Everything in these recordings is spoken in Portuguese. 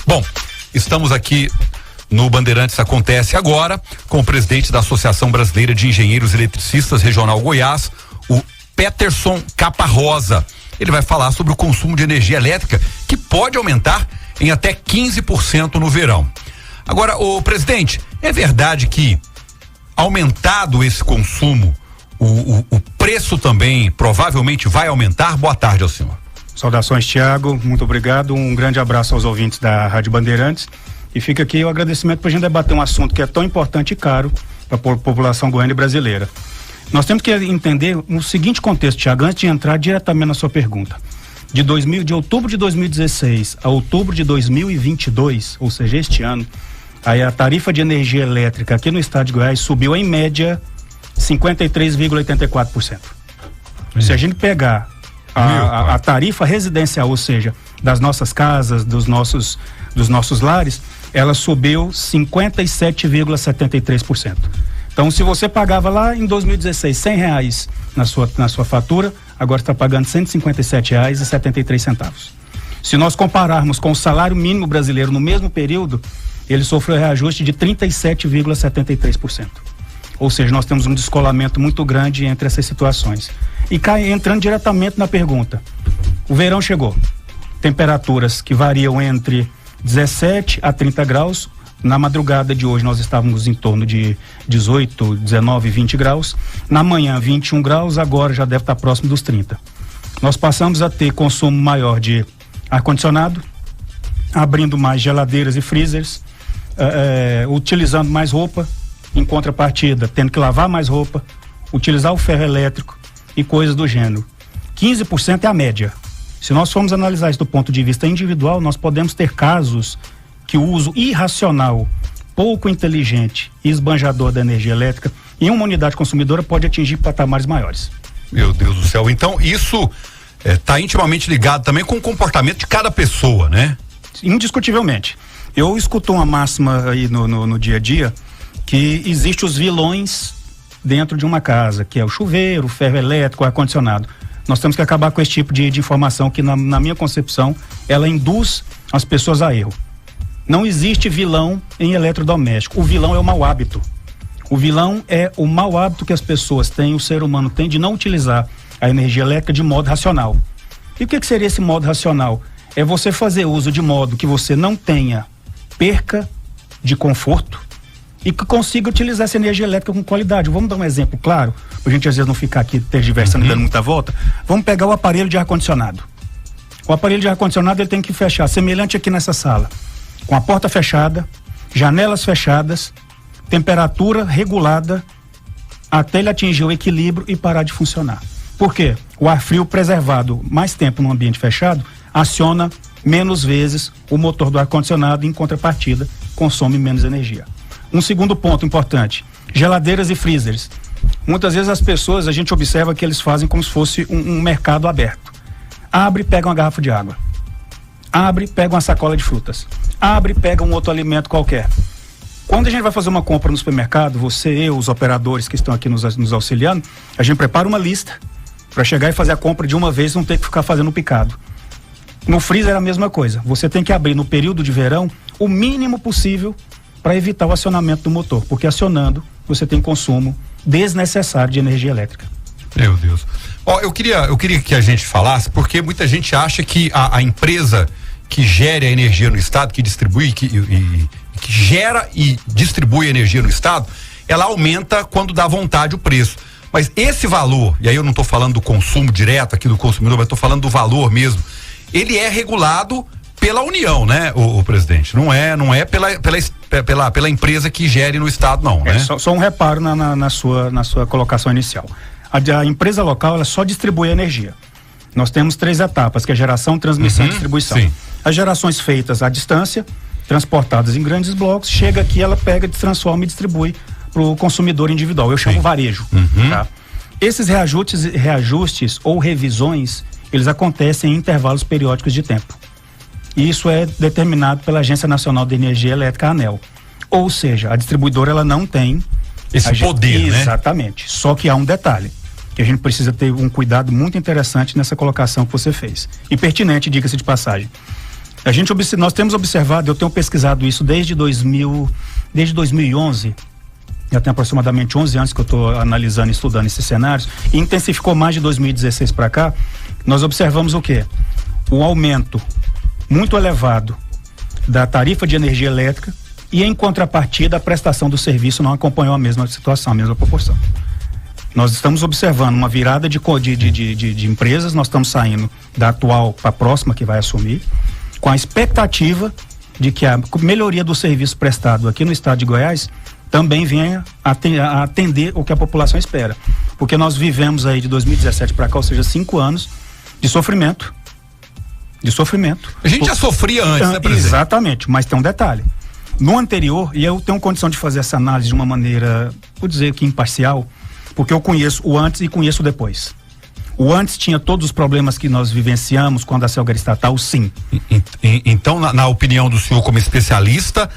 Bom, estamos aqui no Bandeirantes Acontece Agora com o presidente da Associação Brasileira de Engenheiros Eletricistas Regional Goiás, o Peterson Caparrosa. Ele vai falar sobre o consumo de energia elétrica, que pode aumentar em até 15% no verão. Agora, ô presidente, é verdade que aumentado esse consumo, o preço também provavelmente vai aumentar? Boa tarde ao senhor. Saudações, Tiago, muito obrigado, um grande abraço aos ouvintes da Rádio Bandeirantes e fica aqui o agradecimento para a gente debater um assunto que é tão importante e caro para a população goiana e brasileira. Nós temos que entender o seguinte contexto, Tiago, antes de entrar diretamente na sua pergunta. De outubro de 2016 a outubro de 2022, ou seja, este ano, aí a tarifa de energia elétrica aqui no estado de Goiás subiu em média 53,84%. Se a gente pegar a tarifa residencial, ou seja, das nossas casas, dos nossos lares, ela subiu 57,73%. Então, se você pagava lá em 2016 R$100 na sua fatura, agora está pagando R$157,73. Se nós compararmos com o salário mínimo brasileiro no mesmo período, ele sofreu reajuste de 37,73%. Ou seja, nós temos um descolamento muito grande entre essas situações. E entrando diretamente na pergunta, o verão chegou. Temperaturas que variam entre 17 a 30 graus. Na madrugada de hoje nós estávamos em torno de 18, 19, 20 graus. Na manhã 21 graus, agora já deve estar próximo dos 30. Nós passamos a ter consumo maior de ar-condicionado, abrindo mais geladeiras e freezers, utilizando mais roupa, em contrapartida, tendo que lavar mais roupa, utilizar o ferro elétrico e coisas do gênero. 15% é a média. Se nós formos analisar isso do ponto de vista individual, nós podemos ter casos que o uso irracional, pouco inteligente e esbanjador da energia elétrica em uma unidade consumidora pode atingir patamares maiores. Meu Deus do céu, então isso está intimamente ligado também com o comportamento de cada pessoa, né? Indiscutivelmente. Eu escuto uma máxima aí no dia a dia, que existe os vilões dentro de uma casa, que é o chuveiro, o ferro elétrico, o ar-condicionado. Nós temos que acabar com esse tipo de informação que, na minha concepção, ela induz as pessoas a erro. Não existe vilão em eletrodoméstico. O vilão é o mau hábito. O vilão é o mau hábito que as pessoas têm, o ser humano tem, de não utilizar a energia elétrica de modo racional. E o que seria esse modo racional? É você fazer uso de modo que você não tenha perca de conforto e que consiga utilizar essa energia elétrica com qualidade. Vamos dar um exemplo claro, para a gente às vezes não ficar aqui tergiversando e dando muita volta. Vamos pegar o aparelho de ar-condicionado. O aparelho de ar-condicionado ele tem que fechar, semelhante aqui nessa sala, com a porta fechada, janelas fechadas, temperatura regulada, até ele atingir o equilíbrio e parar de funcionar. Por quê? O ar frio preservado mais tempo no ambiente fechado aciona menos vezes o motor do ar-condicionado, em contrapartida, consome menos energia. Um segundo ponto importante, geladeiras e freezers. Muitas vezes as pessoas, a gente observa que eles fazem como se fosse um mercado aberto. Abre e pega uma garrafa de água. Abre e pega uma sacola de frutas. Abre e pega um outro alimento qualquer. Quando a gente vai fazer uma compra no supermercado, você, eu, os operadores que estão aqui nos auxiliando, a gente prepara uma lista para chegar e fazer a compra de uma vez, não ter que ficar fazendo picado. No freezer é a mesma coisa. Você tem que abrir no período de verão o mínimo possível para evitar o acionamento do motor, porque acionando você tem consumo desnecessário de energia elétrica. Meu Deus. Ó, eu queria que a gente falasse, porque muita gente acha que a empresa que gere a energia no estado, que distribui, que gera e distribui energia no estado, ela aumenta quando dá vontade o preço. Mas esse valor, e aí eu não estou falando do consumo direto aqui do consumidor, mas estou falando do valor mesmo, ele é regulado pela União, né, o presidente? Não é pela empresa que gere no estado, não, né? Só um reparo na sua colocação inicial. A empresa local, ela só distribui energia. Nós temos 3 etapas, que é geração, transmissão e distribuição. Sim. As gerações feitas à distância, transportadas em grandes blocos, chega aqui, ela pega, transforma e distribui para o consumidor individual. Eu chamo varejo. Tá? Esses reajustes ou revisões, eles acontecem em intervalos periódicos de tempo. E isso é determinado pela Agência Nacional de Energia Elétrica, ANEEL. Ou seja, a distribuidora ela não tem esse poder, né? Exatamente. Só que há um detalhe, que a gente precisa ter um cuidado muito interessante nessa colocação que você fez. E pertinente, diga-se de passagem. Nós temos observado, eu tenho pesquisado isso desde 2011, já tem aproximadamente 11 anos que eu estou analisando e estudando esses cenários, e intensificou mais de 2016 para cá. Nós observamos o quê? O aumento muito elevado da tarifa de energia elétrica e, em contrapartida, a prestação do serviço não acompanhou a mesma situação, a mesma proporção. Nós estamos observando uma virada de empresas, nós estamos saindo da atual para a próxima que vai assumir, com a expectativa de que a melhoria do serviço prestado aqui no estado de Goiás também venha a atender o que a população espera. Porque nós vivemos aí de 2017 para cá, ou seja, 5 anos de sofrimento. A gente já sofria antes, né, presidente? Exatamente, mas tem um detalhe. No anterior, e eu tenho condição de fazer essa análise de uma maneira, vou dizer que imparcial, porque eu conheço o antes e conheço o depois. O antes tinha todos os problemas que nós vivenciamos quando a Celg era estatal, sim. Então, na opinião do senhor como especialista,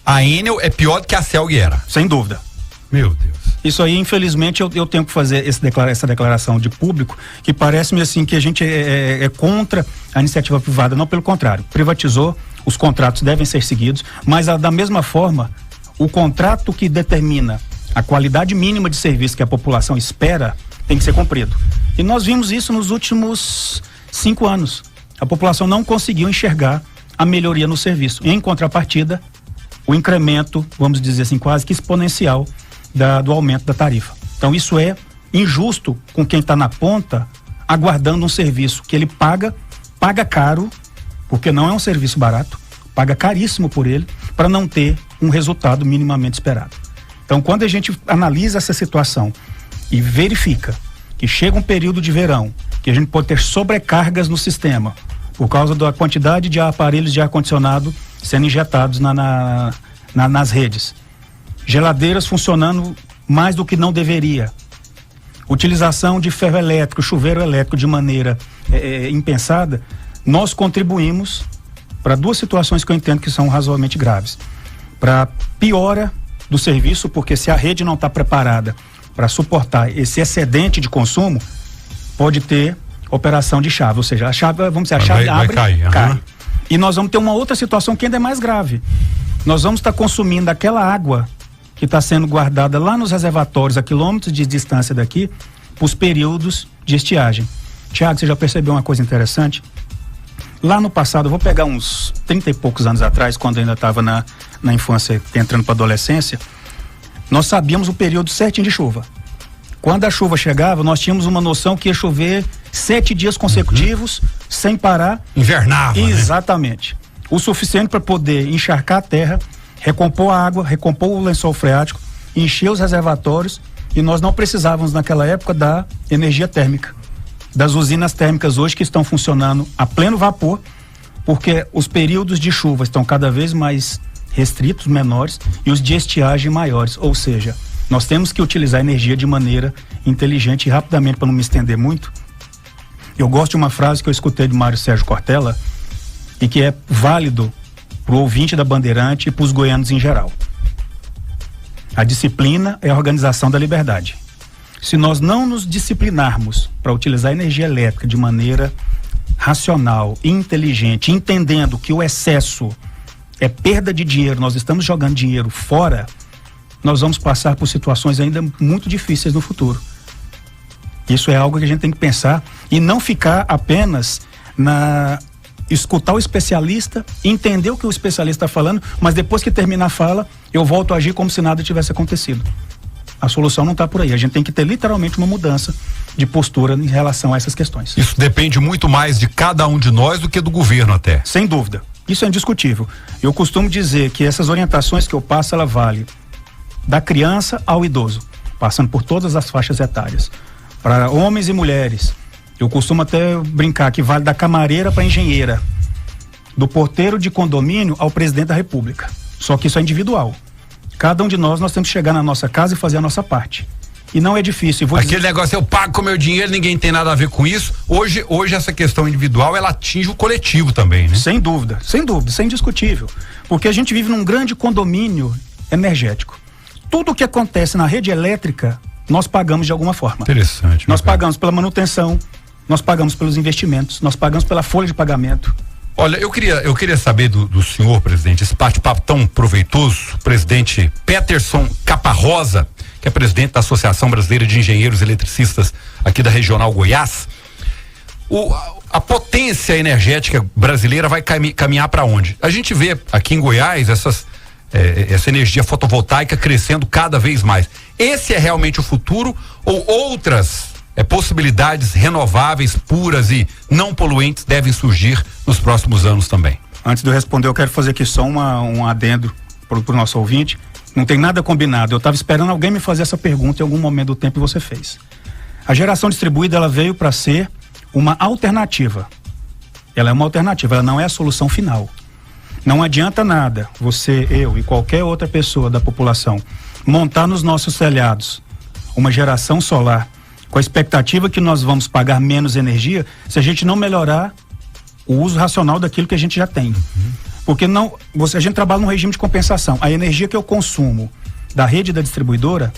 a Enel é pior do que a Celg era? Sem dúvida. Meu Deus. Isso aí, infelizmente, eu tenho que fazer essa declaração de público, que parece-me assim que a gente é contra a iniciativa privada. Não, pelo contrário. Privatizou, os contratos devem ser seguidos, mas da mesma forma, o contrato que determina a qualidade mínima de serviço que a população espera tem que ser cumprido. E nós vimos isso nos últimos 5 anos. A população não conseguiu enxergar a melhoria no serviço. Em contrapartida, o incremento, vamos dizer assim, quase que exponencial do aumento da tarifa. Então isso é injusto com quem está na ponta, aguardando um serviço que ele paga caro, porque não é um serviço barato, paga caríssimo por ele, para não ter um resultado minimamente esperado. Então, quando a gente analisa essa situação e verifica que chega um período de verão, que a gente pode ter sobrecargas no sistema, por causa da quantidade de aparelhos de ar-condicionado sendo injetados nas redes, geladeiras funcionando mais do que não deveria, utilização de ferro elétrico, chuveiro elétrico de maneira impensada, nós contribuímos para 2 situações que eu entendo que são razoavelmente graves. Para piora do serviço, porque se a rede não está preparada para suportar esse excedente de consumo, pode ter operação de chave, ou seja, a chave, vamos dizer, a chave abre, cai. E nós vamos ter uma outra situação que ainda é mais grave. Nós vamos estar consumindo aquela água que está sendo guardada lá nos reservatórios a quilômetros de distância daqui, para os períodos de estiagem. Tiago, você já percebeu uma coisa interessante? Lá no passado, eu vou pegar uns 30 e poucos anos atrás, quando eu ainda estava na infância, entrando para a adolescência, nós sabíamos o período certinho de chuva. Quando a chuva chegava, nós tínhamos uma noção que ia chover 7 dias consecutivos, sem parar. Invernava, exatamente. Né? O suficiente para poder encharcar a terra, recompor a água, recompor o lençol freático, encher os reservatórios, e nós não precisávamos naquela época da energia térmica, das usinas térmicas hoje que estão funcionando a pleno vapor, porque os períodos de chuva estão cada vez mais restritos, menores, e os de estiagem maiores, ou seja, nós temos que utilizar a energia de maneira inteligente. E rapidamente, para não me estender muito, eu gosto de uma frase que eu escutei de Mário Sérgio Cortella e que é válido para o ouvinte da Bandeirante e para os goianos em geral. A disciplina é a organização da liberdade. Se nós não nos disciplinarmos para utilizar a energia elétrica de maneira racional, inteligente, entendendo que o excesso é perda de dinheiro, nós estamos jogando dinheiro fora, nós vamos passar por situações ainda muito difíceis no futuro. Isso é algo que a gente tem que pensar e não ficar apenas escutar o especialista, entender o que o especialista está falando, mas depois que terminar a fala, eu volto a agir como se nada tivesse acontecido. A solução não está por aí. A gente tem que ter literalmente uma mudança de postura em relação a essas questões. Isso depende muito mais de cada um de nós do que do governo até. Sem dúvida. Isso é indiscutível. Eu costumo dizer que essas orientações que eu passo, ela vale da criança ao idoso, passando por todas as faixas etárias. Para homens e mulheres, eu costumo até brincar que vale da camareira para a engenheira, do porteiro de condomínio ao presidente da República. Só que isso é individual. Cada um de nós temos que chegar na nossa casa e fazer a nossa parte. E não é difícil. Aquele negócio, eu pago com meu dinheiro, ninguém tem nada a ver com isso. Hoje essa questão individual, ela atinge o coletivo também, né? Sem dúvida, isso é indiscutível. Porque a gente vive num grande condomínio energético. Tudo o que acontece na rede elétrica, nós pagamos de alguma forma. Interessante. Nós pagamos pela manutenção, nós pagamos pelos investimentos, nós pagamos pela folha de pagamento. Olha, eu queria saber do senhor, presidente, esse bate-papo tão proveitoso, o presidente Peterson Caparrosa, que é presidente da Associação Brasileira de Engenheiros Eletricistas aqui da Regional Goiás. A potência energética brasileira vai caminhar para onde? A gente vê aqui em Goiás essa energia fotovoltaica crescendo cada vez mais. Esse é realmente o futuro ou outras possibilidades renováveis, puras e não poluentes devem surgir nos próximos anos também? Antes de eu responder, eu quero fazer aqui só um adendo para o nosso ouvinte. Não tem nada combinado. Eu estava esperando alguém me fazer essa pergunta em algum momento do tempo e você fez. A geração distribuída, ela veio para ser uma alternativa. Ela é uma alternativa, ela não é a solução final. Não adianta nada você, eu e qualquer outra pessoa da população montar nos nossos telhados uma geração solar com a expectativa que nós vamos pagar menos energia se a gente não melhorar o uso racional daquilo que a gente já tem. Porque a gente trabalha num regime de compensação. A energia que eu consumo da rede da distribuidora,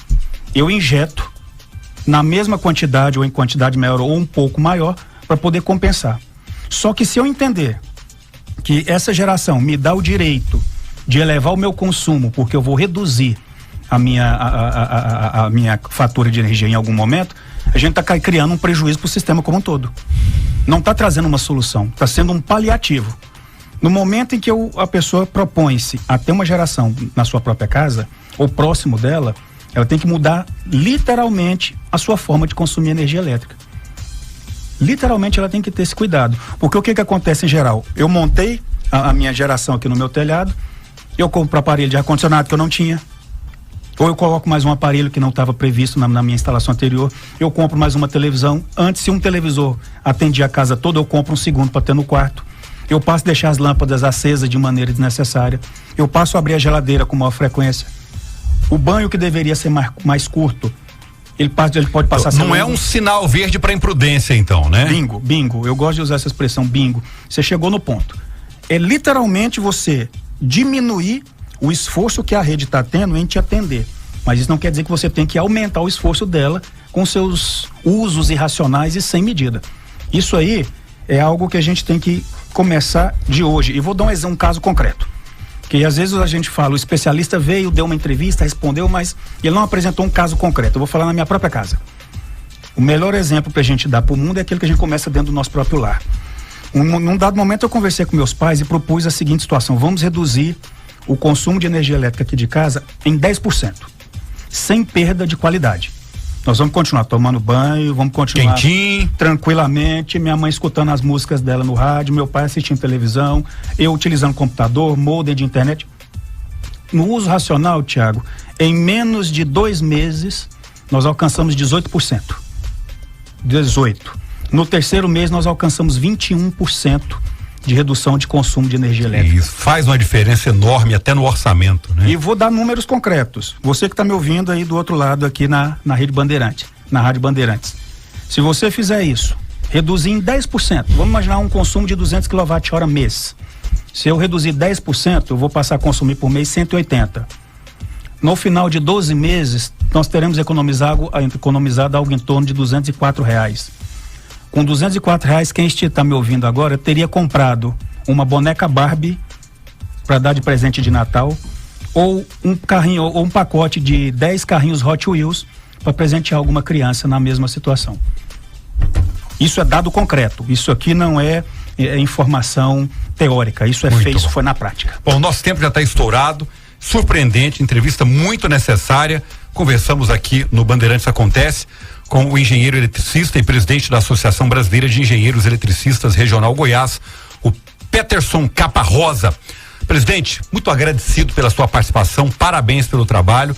eu injeto na mesma quantidade ou em quantidade maior ou um pouco maior para poder compensar. Só que se eu entender que essa geração me dá o direito de elevar o meu consumo porque eu vou reduzir a minha fatura de energia em algum momento, a gente está criando um prejuízo para o sistema como um todo. Não está trazendo uma solução, está sendo um paliativo. No momento em que a pessoa propõe-se a ter uma geração na sua própria casa, ou próximo dela, ela tem que mudar literalmente a sua forma de consumir energia elétrica. Literalmente ela tem que ter esse cuidado. Porque o que acontece em geral? Eu montei a minha geração aqui no meu telhado, eu compro aparelho de ar-condicionado que eu não tinha, ou eu coloco mais um aparelho que não estava previsto na minha instalação anterior, eu compro mais uma televisão. Antes, se um televisor atendia a casa toda, eu compro um segundo para ter no quarto. Eu passo a deixar as lâmpadas acesas de maneira desnecessária. Eu passo a abrir a geladeira com maior frequência. O banho que deveria ser mais curto, ele pode passar a ser Não é um sinal verde para imprudência, então, né? Bingo. Eu gosto de usar essa expressão, bingo. Você chegou no ponto. É literalmente você diminuir o esforço que a rede está tendo em te atender. Mas isso não quer dizer que você tem que aumentar o esforço dela com seus usos irracionais e sem medida. Isso aí é algo que a gente tem que começar de hoje. E vou dar um caso concreto. Que às vezes a gente fala, o especialista veio, deu uma entrevista, respondeu, mas ele não apresentou um caso concreto. Eu vou falar na minha própria casa. O melhor exemplo para a gente dar para o mundo é aquele que a gente começa dentro do nosso próprio lar. Num dado momento eu conversei com meus pais e propus a seguinte situação: vamos reduzir o consumo de energia elétrica aqui de casa em 10%, sem perda de qualidade. Nós vamos continuar tomando banho, vamos continuar quentinho, tranquilamente, minha mãe escutando as músicas dela no rádio, meu pai assistindo televisão, eu utilizando computador, modem de internet. No uso racional, Tiago, em menos de 2 meses, nós alcançamos 18%. 18%. No terceiro mês, nós alcançamos 21% de redução de consumo de energia elétrica. Isso faz uma diferença enorme até no orçamento, né? E vou dar números concretos. Você que está me ouvindo aí do outro lado aqui na Rede Bandeirantes, na Rádio Bandeirantes. Se você fizer isso, reduzir em 10%, vamos imaginar um consumo de 200 kWh mês. Se eu reduzir 10%, eu vou passar a consumir por mês 180. No final de 12 meses, nós teremos economizado algo em torno de R$204. Com R$204, quem está me ouvindo agora teria comprado uma boneca Barbie para dar de presente de Natal, ou um carrinho, ou um pacote de 10 carrinhos Hot Wheels para presentear alguma criança na mesma situação. Isso é dado concreto. Isso aqui não é informação teórica. Isso é feito, isso foi na prática. Bom, nosso tempo já está estourado. Surpreendente, entrevista muito necessária. Conversamos aqui no Bandeirantes Acontece com o engenheiro eletricista e presidente da Associação Brasileira de Engenheiros Eletricistas Regional Goiás, o Peterson Caparrosa. Presidente, muito agradecido pela sua participação, parabéns pelo trabalho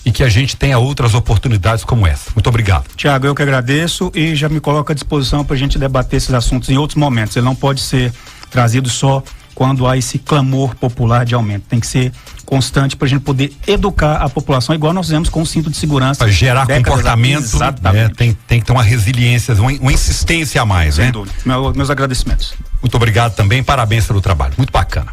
e que a gente tenha outras oportunidades como essa. Muito obrigado. Tiago, eu que agradeço e já me coloco à disposição para a gente debater esses assuntos em outros momentos. Ele não pode ser trazido só quando há esse clamor popular de aumento. Tem que ser constante para a gente poder educar a população, igual nós fizemos com o cinto de segurança. Para gerar comportamento, tem que ter uma resiliência, uma insistência a mais, sem dúvida. Meus agradecimentos. Muito obrigado também, parabéns pelo trabalho. Muito bacana.